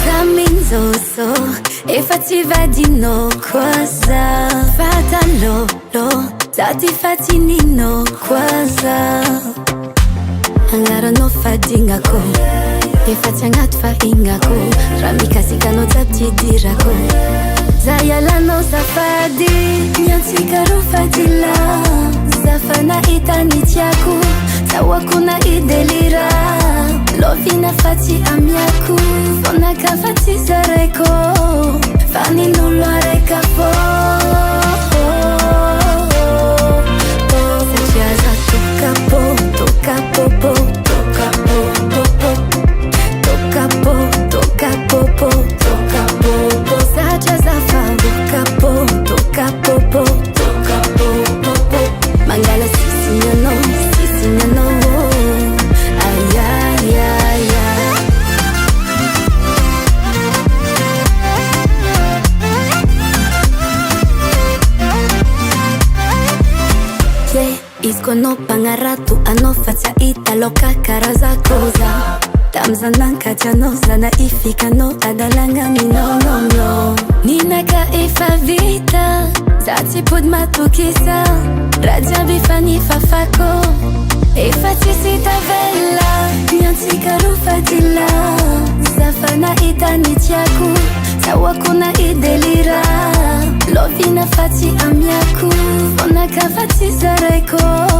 Zaminzoso efa tsy vadinao koa za fatalolo za ty fatininao koa za agnaranao fadignako efa tsy agnaty fahignako raha mikasikanao jiaby ty dirako za ialanao zafady miantsika ro fadila za fa nahita ny tiako zahoako na idelira lovina fa tsy amiako fonaka fa tsy zaraiko fa nin'olo araika fô satria za tokapo tokapopo tokapopopo tokapo tokapopo tokapopo satria za fa tokapo tokapopo tokapopopo mangala sisignanao ay ay ay ay izy koa anao mpagnarato anao fa tsy ahita loka karaza koza tamizanankatry anao zana ifikanao adalagna minononno ninaka efa vita za tsy pody matokisa raha jiaby fa nifafako efa tsisy tavela miantsika ro fadila za fa nahita ny tiako zahoako na idelira lovina fa tsy amiako fonaka fa tsy zaraiko